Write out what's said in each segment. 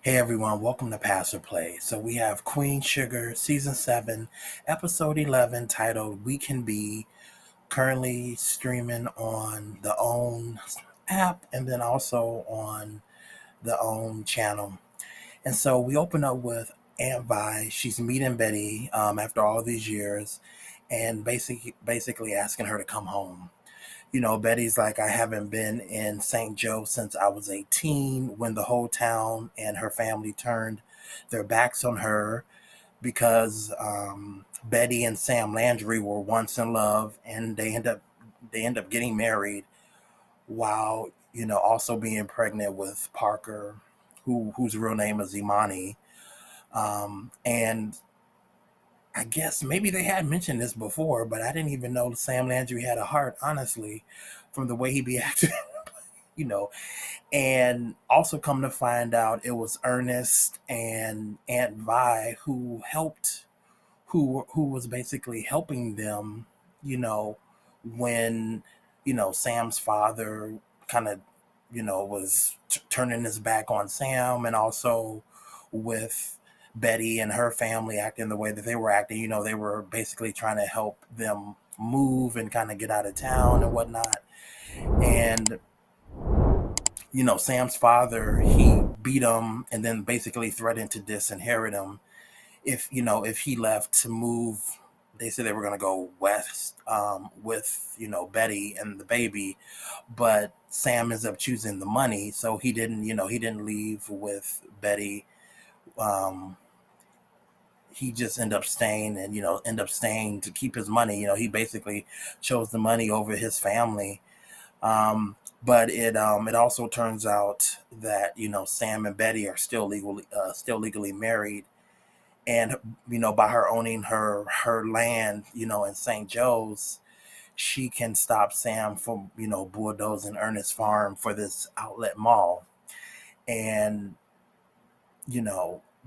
Hey everyone, welcome to Pastor Play. So we have Queen Sugar Season 7, Episode 11, titled We Can Be, currently streaming on the OWN app and then also on the OWN channel. And so we open up with Aunt Vi. She's meeting Betty after all these years and basically asking her to come home. Betty's like, I haven't been in St. Joe since I was 18, when the whole town and her family turned their backs on her because Betty and Sam Landry were once in love, and they end up getting married while also being pregnant with Parker, whose real name is Imani. And I guess maybe they had mentioned this before, but I didn't even know Sam Landry had a heart, honestly, from the way he be acting. you know, and also come to find out it was Ernest and Aunt Vi who was basically helping them, you know, when, Sam's father kind of, was turning his back on Sam, and also with Betty and her family acting the way that they were acting. They were basically trying to help them move and kind of get out of town and whatnot. And Sam's father, he beat him and then basically threatened to disinherit him if he left to move. They said they were going to go west with Betty and the baby, but Sam ends up choosing the money, so he didn't leave with Betty. Um, he just ended up staying and to keep his money. He basically chose the money over his family. But it also turns out that Sam and Betty are still legally married, and by her owning her land in St. Joe's, she can stop Sam from bulldozing Ernest Farm for this outlet mall. And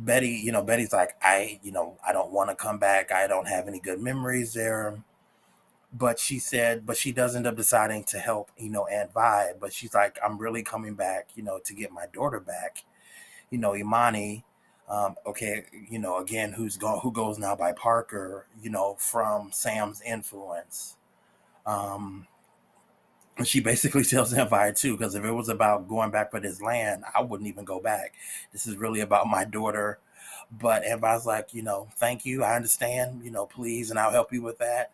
Betty's like, I don't want to come back, I don't have any good memories there. But she does end up deciding to help Aunt Vi. But she's like, I'm really coming back to get my daughter back, Imani. Okay, again, who goes now by Parker, from Sam's influence. Um, and she basically tells Aunt Vi too, because if it was about going back for this land, I wouldn't even go back. This is really about my daughter. But Aunt Vi's like, thank you, I understand, please, and I'll help you with that.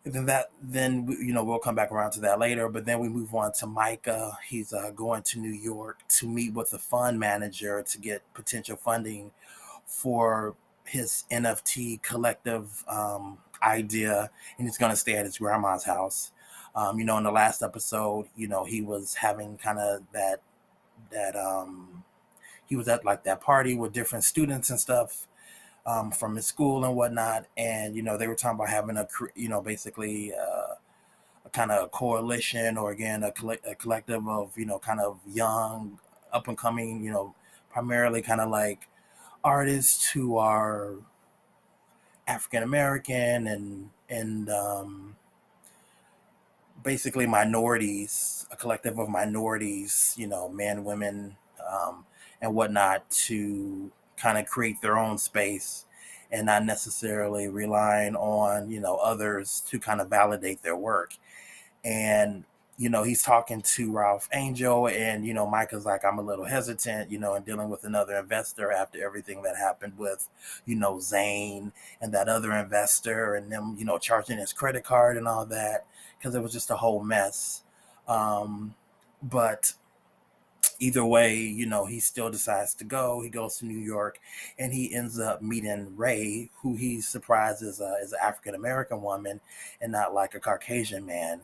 And then we'll come back around to that later. But then we move on to Micah. He's going to New York to meet with the fund manager to get potential funding for his NFT collective idea, and he's going to stay at his grandma's house. In the last episode, he was having kind of that he was at like that party with different students and stuff from his school and whatnot. And they were talking about having basically a kind of coalition, or again a collective of kind of young, up and coming, primarily kind of like artists who are African American and basically minorities, a collective of minorities, men, women, and whatnot, to kind of create their own space and not necessarily relying on others to kind of validate their work. And he's talking to Ralph Angel, and Micah's like, I'm a little hesitant in dealing with another investor after everything that happened with Zane and that other investor, and them charging his credit card and all that, because it was just a whole mess. But either way, he still decides to go. He goes to New York, and he ends up meeting Ray, who he's surprised is an African American woman and not like a Caucasian man.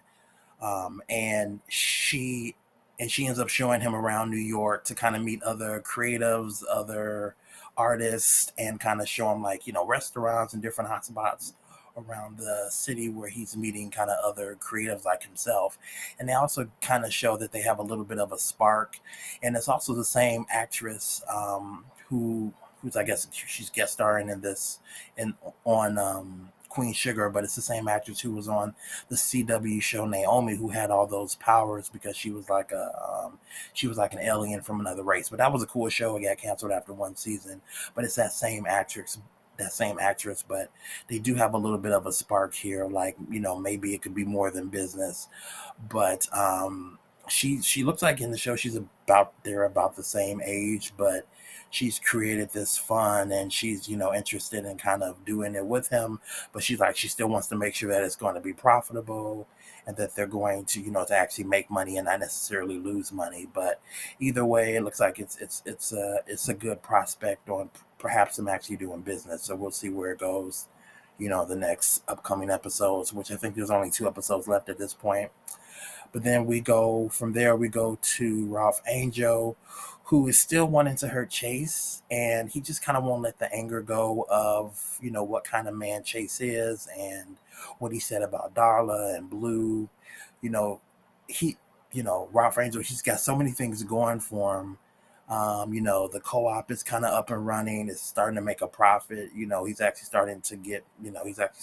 And she ends up showing him around New York to kind of meet other creatives, other artists, and kind of show him like restaurants and different hotspots around the city where he's meeting kind of other creatives like himself. And they also kind of show that they have a little bit of a spark. And it's also the same actress who's, I guess she's guest starring in this, in on Queen Sugar, but it's the same actress who was on the CW show Naomi, who had all those powers because she was like an alien from another race. But that was a cool show. It got canceled after one season. But it's that same actress. That same actress, but they do have a little bit of a spark here. Like, maybe it could be more than business. But she looks like in the show she's about the same age, but she's created this fun and she's interested in kind of doing it with him, but she's like she still wants to make sure that it's going to be profitable and that they're going to to actually make money and not necessarily lose money. But either way, it looks like it's a good prospect on perhaps them actually doing business. So we'll see where it goes, the next upcoming episodes, which I think there's only 2 episodes left at this point. But then we go to Ralph Angel, who is still wanting to hurt Chase, and he just kind of won't let the anger go of, what kind of man Chase is and what he said about Darla and Blue. You know, he, Ralph Angel, he's got so many things going for him. The co-op is kind of up and running. It's starting to make a profit. He's actually starting to get, he's actually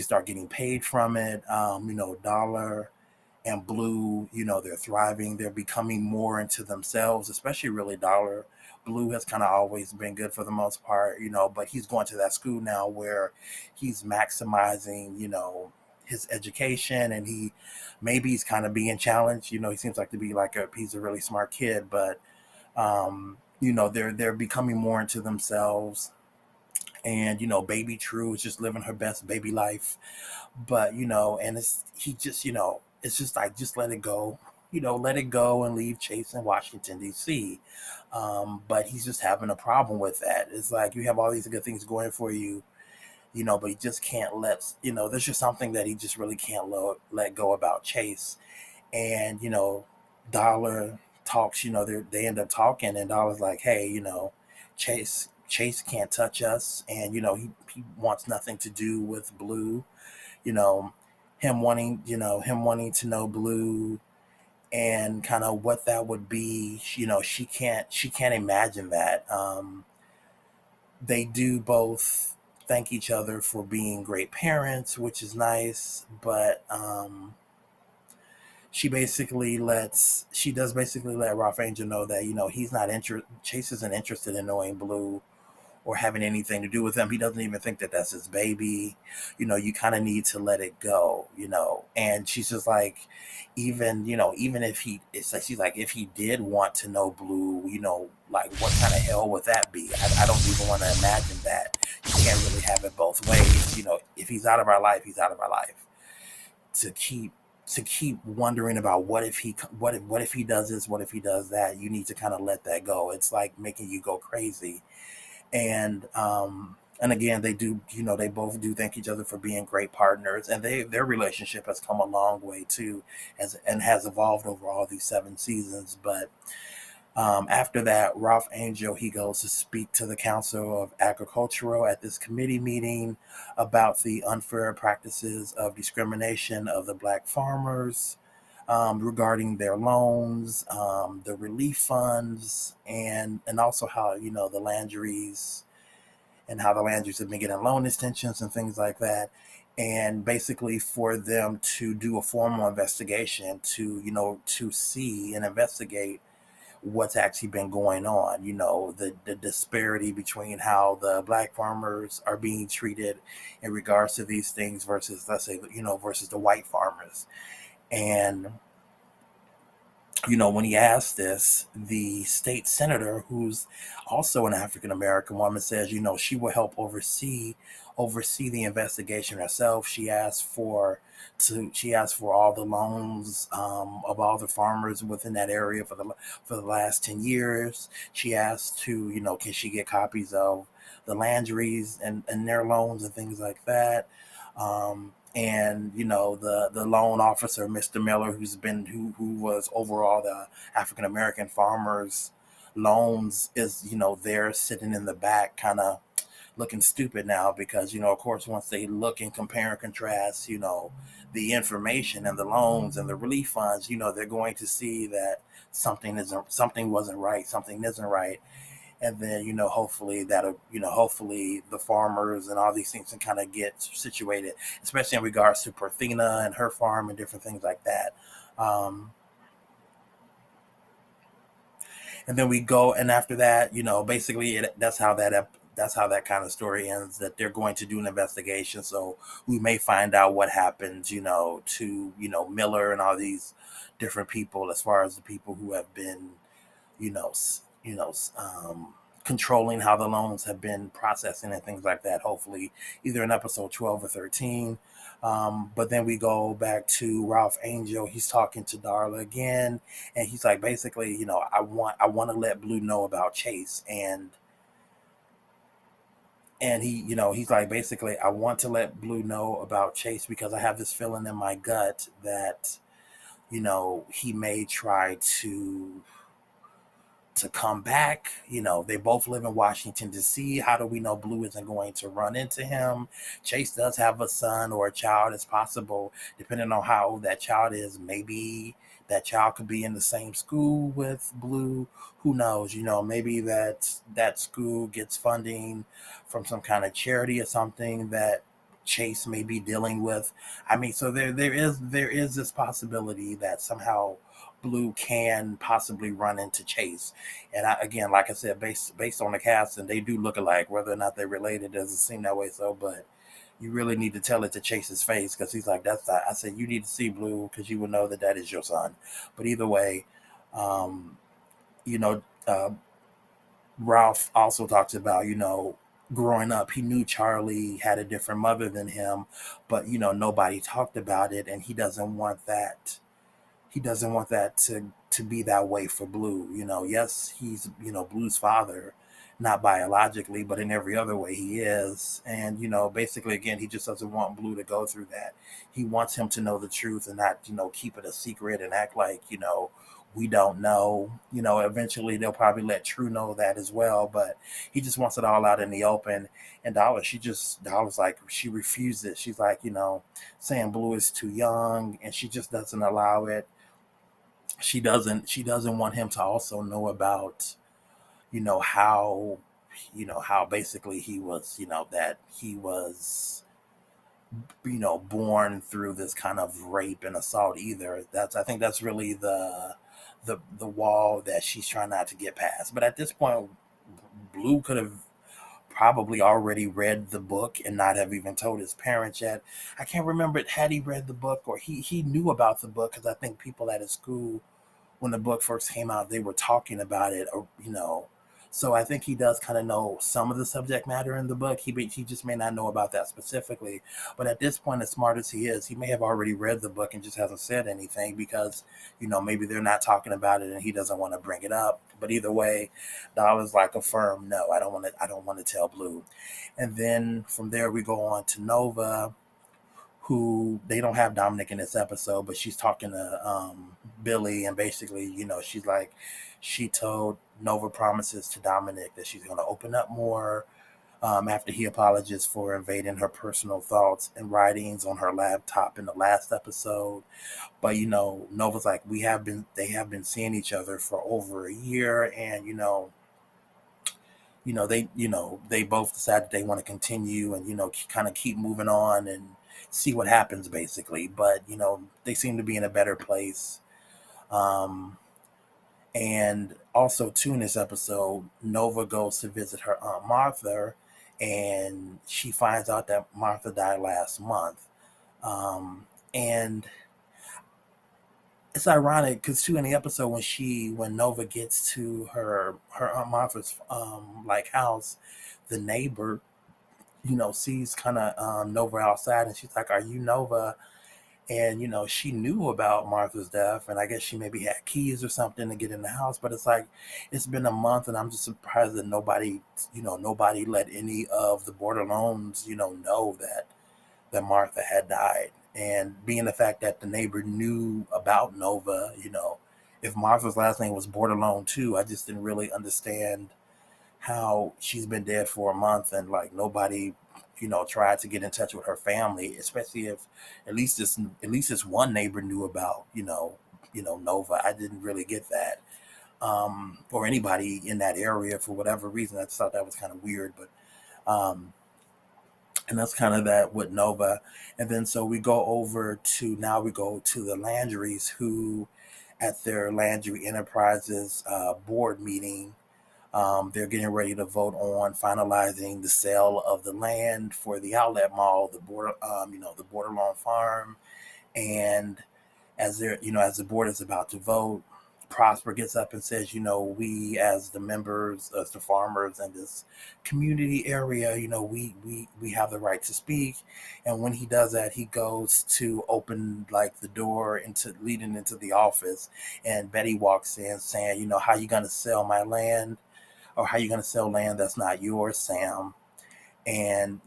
start getting paid from it. Dollar and Blue, they're thriving. They're becoming more into themselves, especially really Dollar. Blue has kind of always been good for the most part, but he's going to that school now where he's maximizing, his education, and he's kind of being challenged. He seems like to be he's a really smart kid, but they're becoming more into themselves. And baby True is just living her best baby life. But and it's just like, just let it go. Let it go and leave Chase in Washington, D.C. But he's just having a problem with that. It's like you have all these good things going for you, but he just can't there's just something that he just really can't let go about Chase. And Dollar talks, they end up talking, and Dollar's like, hey, Chase can't touch us, and he wants nothing to do with Blue. you know him wanting to know Blue and kind of what that would be. She can't imagine that. They do both thank each other for being great parents, which is nice, but she does basically let Ralph Angel know that he's not Chase isn't interested in knowing Blue or having anything to do with him. He doesn't even think that that's his baby. You kind of need to let it go. And she's just like, even if it's like, she's like, if he did want to know Blue, like what kind of hell would that be? I don't even want to imagine that. You can't really have it both ways. If he's out of our life, he's out of our life. To keep wondering about what if he does this, what if he does that, you need to kind of let that go. It's like making you go crazy. And again, they both do thank each other for being great partners, and their relationship has come a long way too, and has evolved over all these 7 seasons. But after that, Ralph Angel, he goes to speak to the Council of Agricultural at this committee meeting about the unfair practices of discrimination of the black farmers, regarding their loans, the relief funds, and also how the Landrys and how the Landrys have been getting loan extensions and things like that. And basically for them to do a formal investigation to see and investigate what's actually been going on, the disparity between how the black farmers are being treated in regards to these things versus, let's say, versus the white farmers. And when he asked this, the state senator, who's also an African American woman, says, she will help oversee the investigation herself. She asked for all the loans, of all the farmers within that area for the last 10 years. She asked to, can she get copies of the Landrys and their loans and things like that. And the loan officer, Mr. Miller, who was overall the African American farmers loans, is there sitting in the back kind of looking stupid now, because of course, once they look and compare and contrast the information and the loans and the relief funds, they're going to see that something wasn't right, something isn't right. and then hopefully hopefully the farmers and all these things can kind of get situated, especially in regards to Parthena and her farm and different things like that. um, and then we go, and after that, basically that's how that kind of story ends, that they're going to do an investigation. So we may find out what happens, to Miller and all these different people, as far as the people who have been, you know, controlling how the loans have been processing and things like that. Hopefully, either in episode 12 or 13. But then we go back to Ralph Angel. He's talking to Darla again, and he's like, basically, I want to let Blue know about Chase, and he's like, basically, I want to let Blue know about Chase because I have this feeling in my gut that he may try to come back. They both live in Washington, D.C. How do we know Blue isn't going to run into him? Chase does have a son or a child. It's possible, depending on how old that child is. Maybe that child could be in the same school with Blue. Who knows? Maybe that school gets funding from some kind of charity or something that Chase may be dealing with. I mean, so there is this possibility that somehow Blue can possibly run into Chase. And again, like I said, based on the cast, and they do look alike. Whether or not they're related doesn't seem that way. So, but you really need to tell it to Chase's face, because he's like, "That's not." I said, "You need to see Blue because you will know that that is your son." But either way, um, you know, Ralph also talks about growing up, he knew Charlie had a different mother than him, but nobody talked about it, and he doesn't want that to be that way for Blue. Yes, he's Blue's father, not biologically, but in every other way he is. And basically, again, he just doesn't want Blue to go through that. He wants him to know the truth and not keep it a secret and act like we don't know. Eventually they'll probably let True know that as well, but he just wants it all out in the open. And Dollar's like, she refuses. She's like, saying Blue is too young, and she just doesn't allow it. She doesn't want him to also know about how how basically he was, that he was born through this kind of rape and assault either. I think that's really the wall that she's trying not to get past. But at this point, Blue could have probably already read the book and not have even told his parents yet. I can't remember, had he read the book, or he knew about the book, because I think people at his school, when the book first came out, they were talking about it, or. So I think he does kind of know some of the subject matter in the book. He just may not know about that specifically. But at this point, as smart as he is, he may have already read the book and just hasn't said anything because maybe they're not talking about it and he doesn't want to bring it up. But either way, Dollar's like a firm no. I don't want to tell Blue. And then from there we go on to Nova, who they don't have Dominic in this episode, but she's talking to Billy, and basically, she's like, she told Nova promises to Dominic that she's going to open up more after he apologizes for invading her personal thoughts and writings on her laptop in the last episode. But Nova's like, they have been seeing each other for over a year, and they both decide they want to continue and kind of keep moving on and see what happens, basically. But they seem to be in a better place. um and also, too, in this episode, Nova goes to visit her aunt Martha, and she finds out that Martha died last month. And it's ironic because, too, in the episode, when Nova gets to her aunt Martha's like house, the neighbor sees kind of Nova outside, and she's like, "Are you Nova?" And she knew about Martha's death, and I guess she maybe had keys or something to get in the house. But it's like, it's been a month, and I'm just surprised that nobody let any of the Borderlones know that Martha had died. And being the fact that the neighbor knew about Nova, if Martha's last name was Bordelone too, I just didn't really understand how she's been dead for a month, and like nobody tried to get in touch with her family, especially if at least this one neighbor knew about Nova. I didn't really get that. or anybody in that area for whatever reason. I just thought that was kind of weird, but um, and that's kind of that with Nova. And then so we go over to now we go to the Landrys, who at their Landry Enterprises board meeting, they're getting ready to vote on finalizing the sale of the land for the outlet mall, the border, the Borderlawn Farm. And as the board is about to vote, Prosper gets up and says, we as the members, as the farmers in this community area, we have the right to speak. And when he does that, he goes to open like the door into leading into the office, and Betty walks in saying, how you gonna sell my land, or how you gonna sell land that's not yours, Sam? And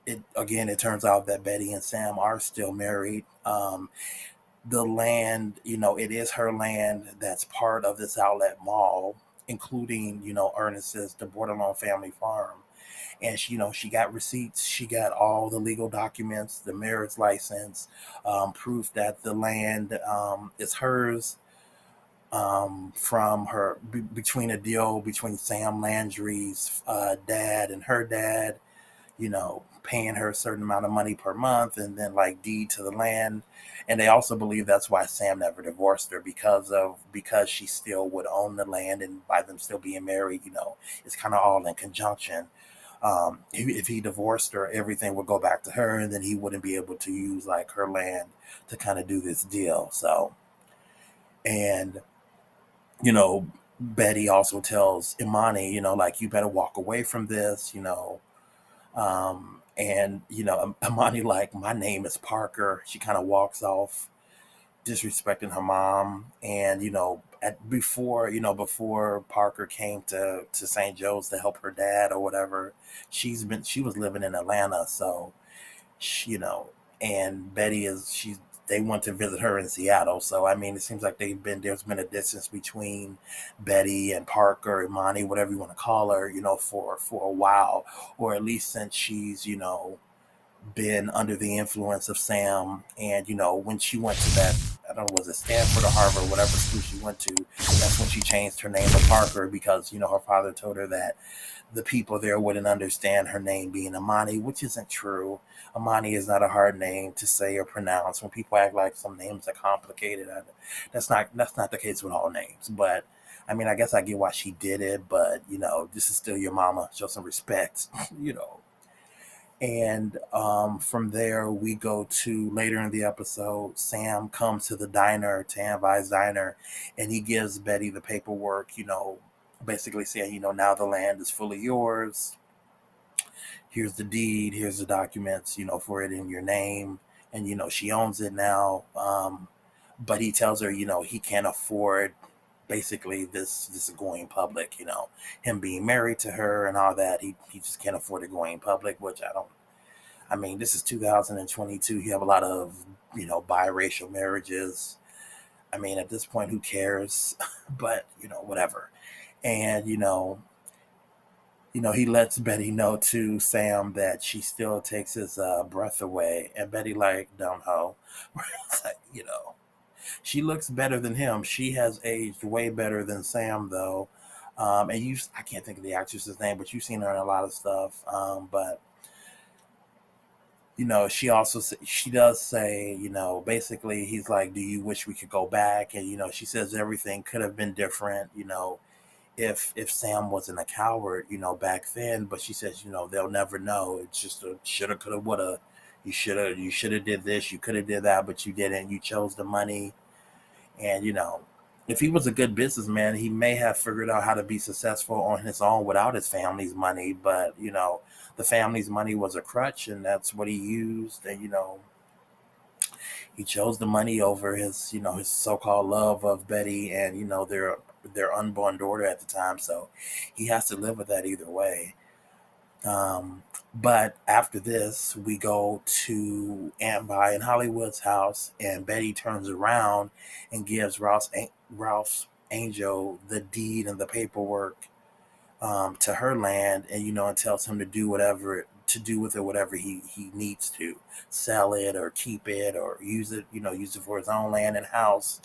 it turns out that Betty and Sam are still married. The land, it is her land that's part of this outlet mall, including, Ernest's, the Bordelon family farm. And she got receipts, she got all the legal documents, the marriage license, proof that the land is hers, from her between a deal between Sam Landry's dad and her dad, paying her a certain amount of money per month, and then like deed to the land. And they also believe that's why Sam never divorced her, because she still would own the land, and by them still being married, it's kind of all in conjunction. If he divorced her, everything would go back to her, and then he wouldn't be able to use like her land to kind of do this deal. So, and you know, Betty also tells Imani, like, you better walk away from this, and Imani, like, my name is Parker. She kind of walks off, disrespecting her mom. And before Parker came to St. Joe's to help her dad or whatever, she was living in Atlanta. So and Betty is she they went to visit her in Seattle. So I mean, it seems like there's been a distance between Betty and Parker, Imani, whatever you want to call her, for a while, or at least since she's been under the influence of Sam. And when she went to that, I don't know, was it Stanford or Harvard, whatever school she went to, that's when she changed her name to Parker, because her father told her that the people there wouldn't understand her name being Amani, which isn't true. Amani is not a hard name to say or pronounce. When people act like some names are complicated, that's not the case with all names. But I mean, I guess I get why she did it, but this is still your mama. Show some respect, you know. And from there, we go to later in the episode. Sam comes to the diner, to Anvi's diner, and he gives Betty the paperwork, basically saying, now the land is fully yours. Here's the deed, here's the documents, for it in your name. And, she owns it now. But he tells her, he can't afford basically this going public, him being married to her and all that. He just can't afford it going public, which I mean, this is 2022. You have a lot of, biracial marriages. I mean, at this point, who cares? But, whatever. And, he lets Betty know to Sam that she still takes his breath away. And Betty, like, dumb hoe. It's like, she looks better than him. She has aged way better than Sam, though. I can't think of the actress's name, but you've seen her in a lot of stuff. But she does say, basically, he's like, do you wish we could go back? And she says everything could have been different, if Sam wasn't a coward, back then. But she says, they'll never know. It's just a shoulda, coulda, woulda. You should have did this, you could have did that, but you didn't. You chose the money. And if he was a good businessman, he may have figured out how to be successful on his own without his family's money. But the family's money was a crutch, and that's what he used. And he chose the money over his so-called love of Betty, and their unborn daughter at the time. So he has to live with that either way. But after this, we go to Aunt Vi in Hollywood's house, and Betty turns around and gives Ralph's angel the deed and the paperwork, to her land, and and tells him to do whatever to do with it, whatever he needs to, sell it or keep it or use it for his own land and house.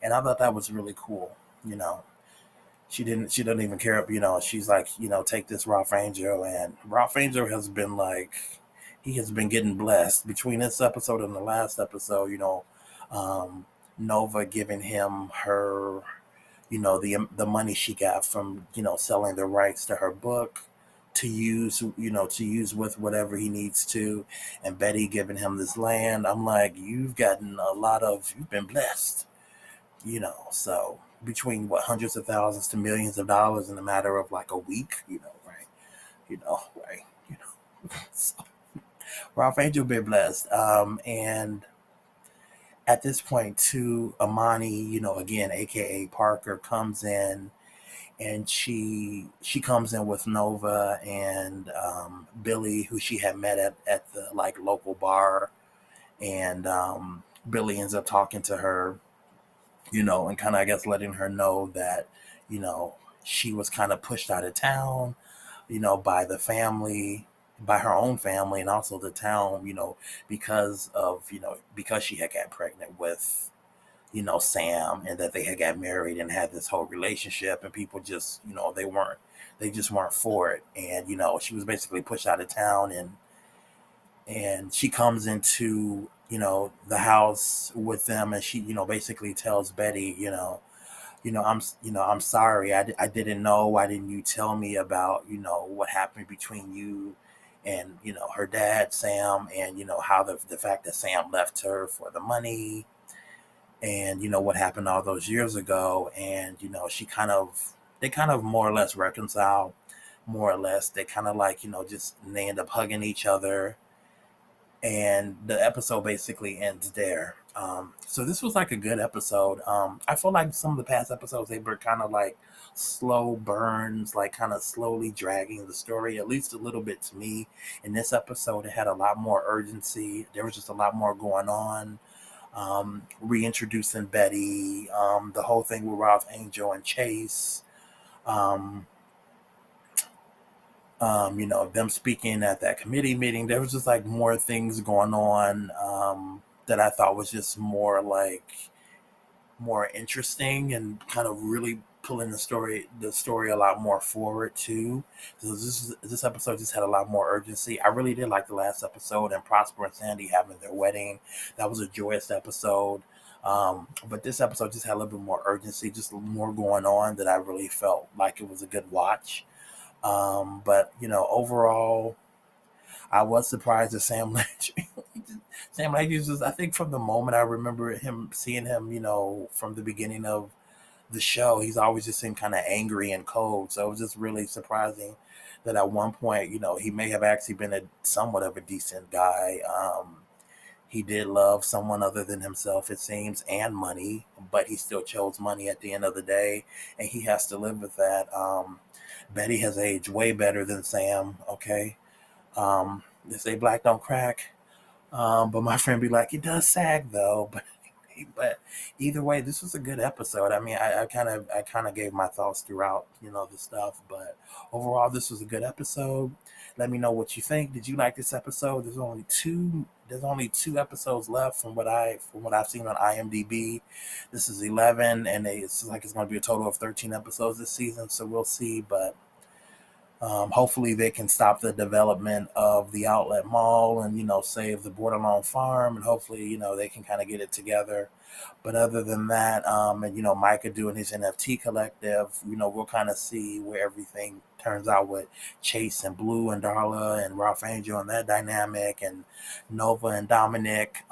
And I thought that was really cool, you know. She doesn't even care. She's like, take this Ralph Angel, and Ralph Angel has been like, he has been getting blessed between this episode and the last episode. Um, Nova giving him her, the money she got from selling the rights to her book to use, to use with whatever he needs to, and Betty giving him this land. I'm like, you've been blessed, so between what, hundreds of thousands to millions of dollars in a matter of like a week, right? Right? So Ralph Angel been blessed. And at this point, too, Amani, again, aka Parker, comes in, and she comes in with Nova and Billy, who she had met at the like local bar, and Billy ends up talking to her, and kind of, I guess, letting her know that, you know, she was kind of pushed out of town, by the family, by her own family, and also the town, because she had got pregnant with, Sam, and that they had got married and had this whole relationship, and people just, they just weren't for it. And, she was basically pushed out of town, and she comes into, the house with them, and she, basically tells Betty, I'm sorry. I didn't know. Why didn't you tell me about, what happened between you and, her dad, Sam, and, how the fact that Sam left her for the money, and, what happened all those years ago. And, they kind of more or less reconcile, more or less. They kind of like, just, and they end up hugging each other, and the episode basically ends there. So this was like a good episode. I feel like some of the past episodes, they were kind of like slow burns, like kind of slowly dragging the story, at least a little bit to me. In this episode, it had a lot more urgency. There was just a lot more going on. Reintroducing Betty, the whole thing with Ralph Angel and Chase. Um, them speaking at that committee meeting. There was just like more things going on, that I thought was just more interesting, and kind of really pulling the story a lot more forward too. So this episode just had a lot more urgency. I really did like the last episode, and Prosper and Sandy having their wedding. That was a joyous episode. But this episode just had a little bit more urgency, just more going on, that I really felt like it was a good watch. But overall, I was surprised that Sam Landry. Sam Landry was just, I think, from the moment I remember seeing him, from the beginning of the show, he's always just seemed kind of angry and cold. So it was just really surprising that at one point, he may have actually been somewhat of a decent guy. He did love someone other than himself, it seems, and money, but he still chose money at the end of the day, and he has to live with that. Betty has aged way better than Sam. Okay, they say black don't crack, but my friend be like, it does sag though. But either way, this was a good episode. I mean, I kind of gave my thoughts throughout, the stuff. But overall, this was a good episode. Let me know what you think. Did you like this episode? There's only two. There's only two episodes left from what I've seen on IMDb. This is 11, and it's like it's going to be a total of 13 episodes this season. So we'll see. But hopefully they can stop the development of the outlet mall, and save the Borderline farm, and hopefully they can kind of get it together. But other than that, and Micah doing his NFT collective, we'll kind of see where everything turns out with Chase and Blue and Darla and Ralph Angel and that dynamic, and Nova and Dominic.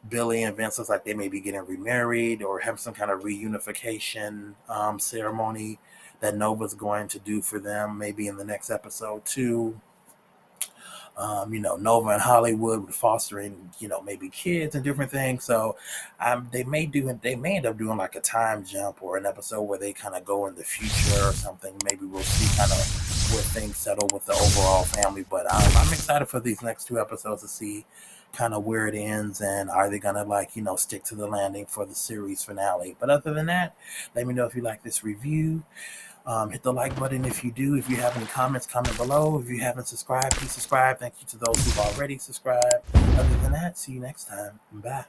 Billy and Vince looks like they may be getting remarried or have some kind of reunification ceremony that Nova's going to do for them, maybe in the next episode too. Nova and Hollywood with fostering, maybe kids and different things. So they may end up doing like a time jump, or an episode where they kind of go in the future or something. Maybe we'll see kind of where things settle with the overall family. But I'm excited for these next two episodes to see kind of where it ends, and are they gonna stick to the landing for the series finale. But other than that, let me know if you like this review. Hit the like button if you do. If you have any comments, comment below. If you haven't subscribed, please subscribe. Thank you to those who've already subscribed. Other than that, see you next time. Bye.